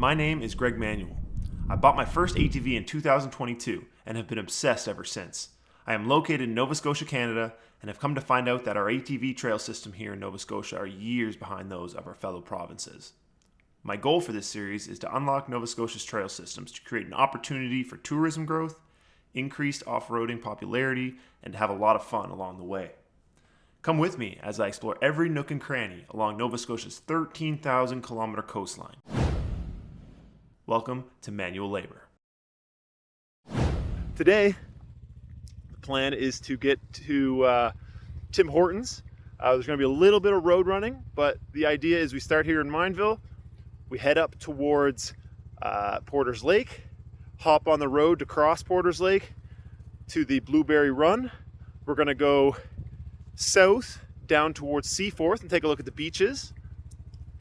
My name is Greg Manuel. I bought my first ATV in 2022 and have been obsessed ever since. I am located in Nova Scotia, Canada, and have come to find out that our ATV trail system here in Nova Scotia are years behind those of our fellow provinces. My goal for this series is to unlock Nova Scotia's trail systems to create an opportunity for tourism growth, increased off-roading popularity, and to have a lot of fun along the way. Come with me as I explore every nook and cranny along Nova Scotia's 13,000 kilometer coastline. Welcome to Manual Labor. Today, the plan is to get to Tim Hortons. There's going to be a little bit of road running, but the idea is we start here in Mineville, we head up towards Porter's Lake, hop on the road to cross Porter's Lake to the Blueberry Run. We're going to go south down towards Seaforth and take a look at the beaches,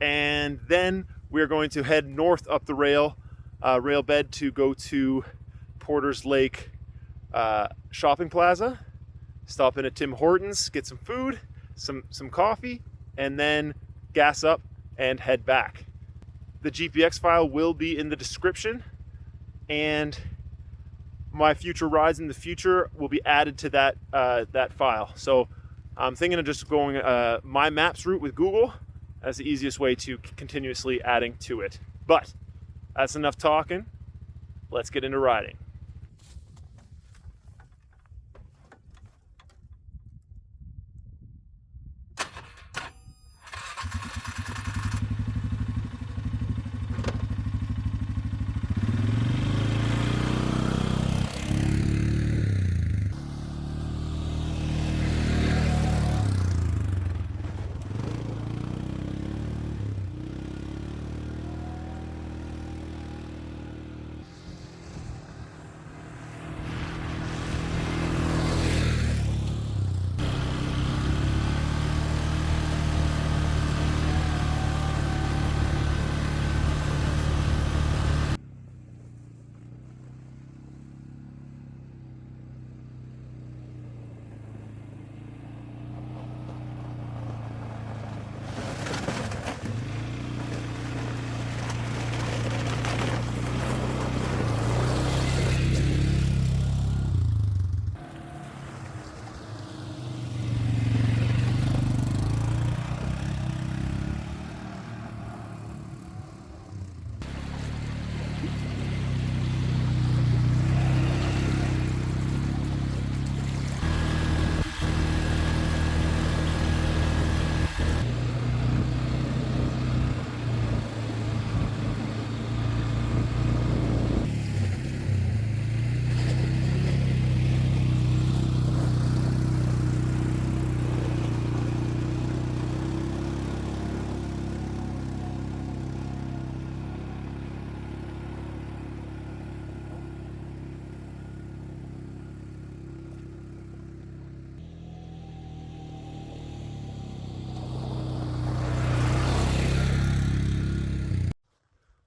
and then we're going to head north up the rail bed to go to Porter's Lake shopping plaza, stop in at Tim Hortons, get some food, some coffee, and then gas up and head back. The GPX file will be in the description, and my future rides in the future will be added to that file. So I'm thinking of just going my maps route with Google as the easiest way to continuously adding to it. But that's enough talking. Let's get into riding.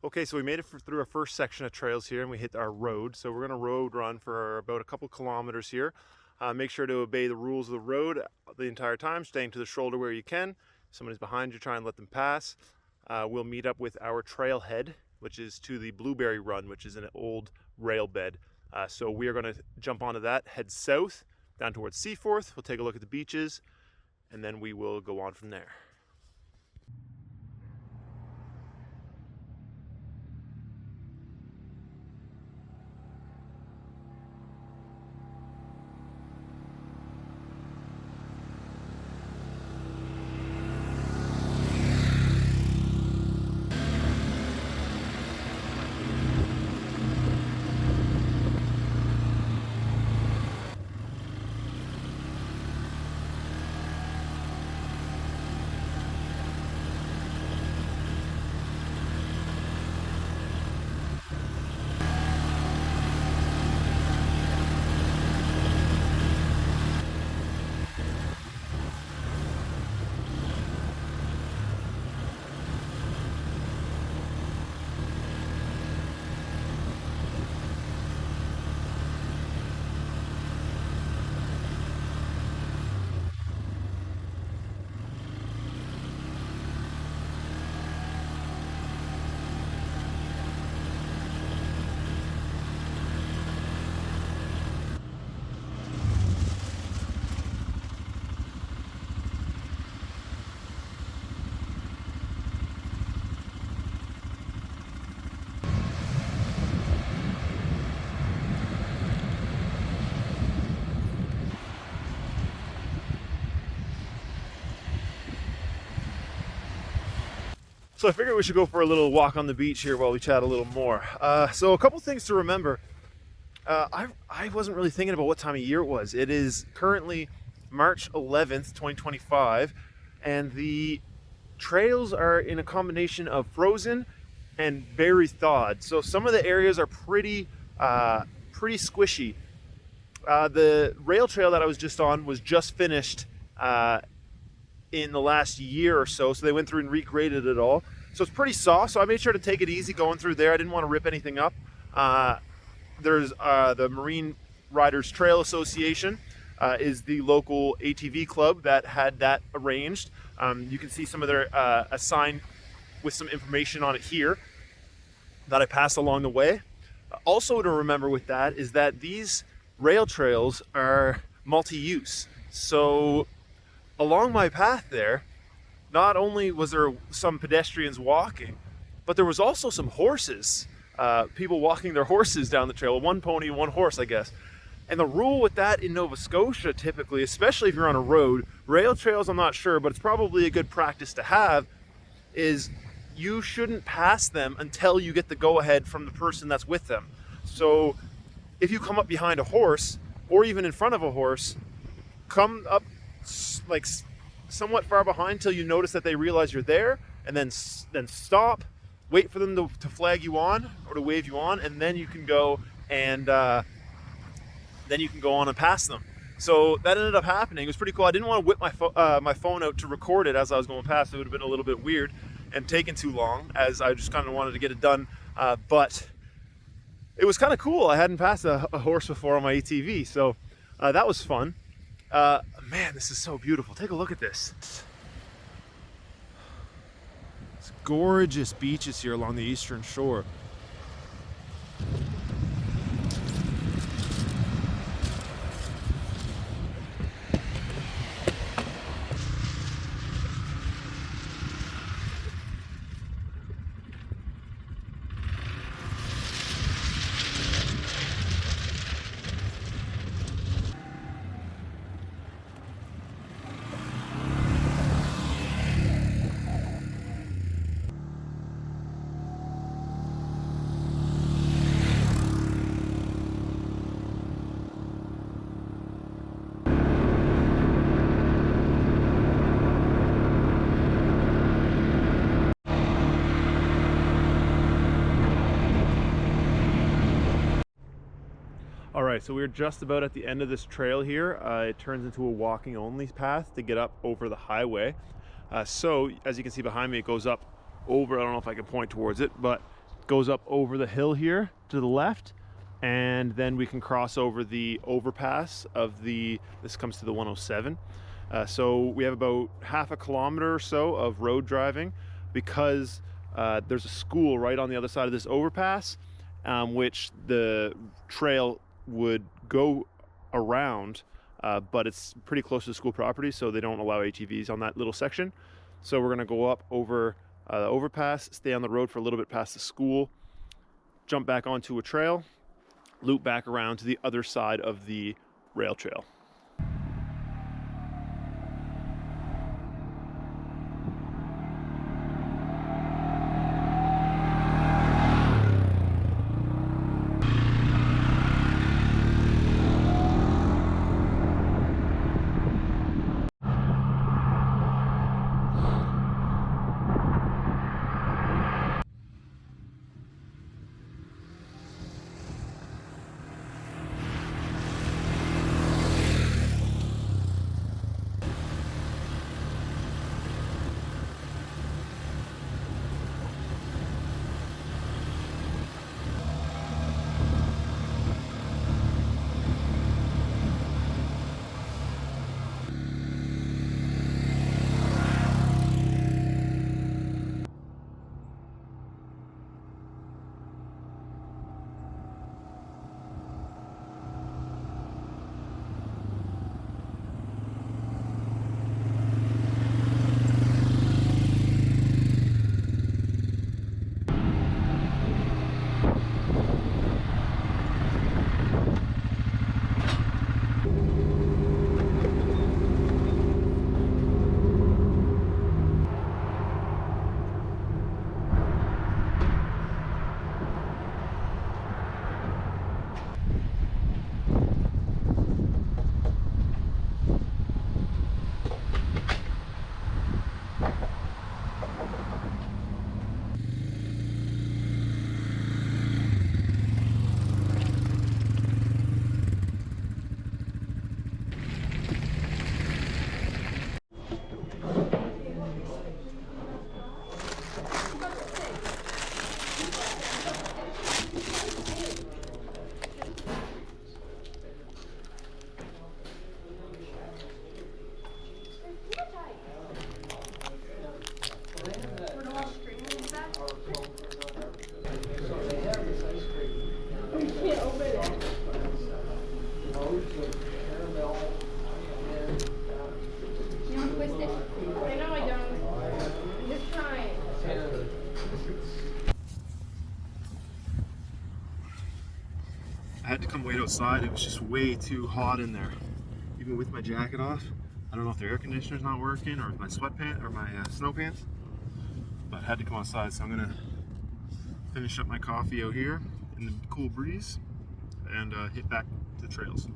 Okay, so we made it through our first section of trails here and we hit our road. So we're going to road run for about a couple kilometers here. Make sure to obey the rules of the road the entire time, staying to the shoulder where you can. If somebody's behind you, try and let them pass. We'll meet up with our trailhead, which is to the Blueberry Run, which is an old rail bed. So we are going to jump onto that, head south, down towards Seaforth. We'll take a look at the beaches, and then we will go on from there. So I figured we should go for a little walk on the beach here while we chat a little more. So a couple things to remember. I wasn't really thinking about what time of year it was. It is currently March 11th, 2025, and the trails are in a combination of frozen and very thawed. So some of the areas are pretty squishy. The rail trail that I was just on was just finished in the last year or so, so they went through and regraded it all. So it's pretty soft, so I made sure to take it easy going through there. I didn't want to rip anything up. There's the Marine Riders Trail Association is the local ATV club that had that arranged. You can see some of their a sign with some information on it here that I passed along the way. Also to remember with that is that these rail trails are multi-use. So along my path there, not only was there some pedestrians walking, but there was also some horses, people walking their horses down the trail, one pony, one horse, I guess. And the rule with that in Nova Scotia typically, especially if you're on a road, rail trails I'm not sure, but it's probably a good practice to have, is you shouldn't pass them until you get the go-ahead from the person that's with them. So if you come up behind a horse, or even in front of a horse, come up like somewhat far behind till you notice that they realize you're there, and then stop, wait for them to flag you on or to wave you on, and then you can go and then you can go on and pass them. So that ended up happening. It was pretty cool. I didn't want to whip my phone out to record it as I was going past. It would have been a little bit weird and taken too long, as I just kind of wanted to get it done. But it was kind of cool. I hadn't passed a horse before on my ATV, so that was fun. Man, this is so beautiful. Take a look at this. It's gorgeous beaches here along the eastern shore. All right, so we're just about at the end of this trail here. It turns into a walking only path to get up over the highway. So as you can see behind me, it goes up over, I don't know if I can point towards it, but it goes up over the hill here to the left, and then we can cross over the overpass of this comes to the 107. So we have about half a kilometer or so of road driving, because there's a school right on the other side of this overpass, which the trail would go around, but it's pretty close to the school property, so they don't allow ATVs on that little section. So we're going to go up over the overpass, stay on the road for a little bit past the school, jump back onto a trail, loop back around to the other side of the rail trail. I had to come wait outside. It was just way too hot in there, even with my jacket off. I don't know if the air conditioner's not working or my sweatpants or my snow pants, but I had to come outside. So I'm gonna finish up my coffee out here in the cool breeze and hit back to the trails.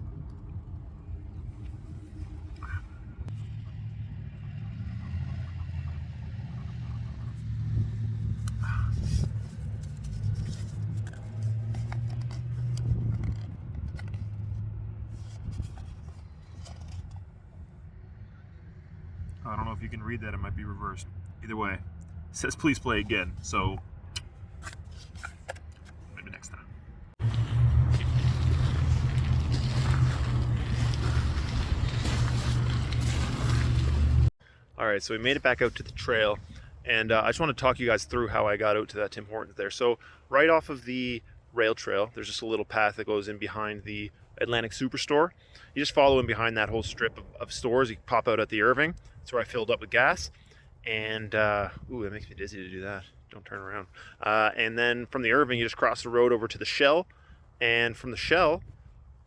I don't know if you can read that, it might be reversed. Either way, it says please play again, so maybe next time. All right, so we made it back out to the trail, and I just want to talk you guys through how I got out to that Tim Hortons there. So right off of the rail trail, there's just a little path that goes in behind the Atlantic Superstore. You just follow in behind that whole strip of stores. You can pop out at the Irving. That's where I filled up with gas. And, ooh, that makes me dizzy to do that. Don't turn around. And then from the Irving, you just cross the road over to the Shell. And from the Shell,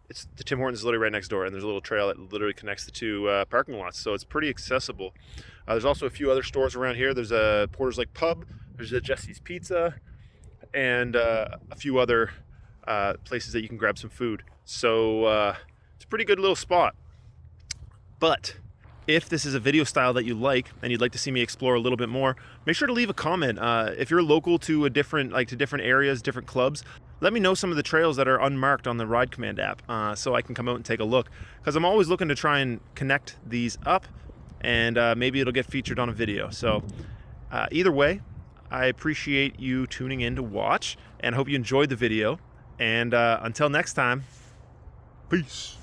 the Tim Hortons is literally right next door. And there's a little trail that literally connects the two parking lots. So it's pretty accessible. There's also a few other stores around here. There's a Porter's Lake Pub. There's a Jesse's Pizza. And a few other places that you can grab some food. So it's a pretty good little spot. But if this is a video style that you like and you'd like to see me explore a little bit more, make sure to leave a comment. If you're local to different areas, different clubs, let me know some of the trails that are unmarked on the Ride Command app so I can come out and take a look. Because I'm always looking to try and connect these up, and maybe it'll get featured on a video. So either way, I appreciate you tuning in to watch and hope you enjoyed the video. And until next time, peace.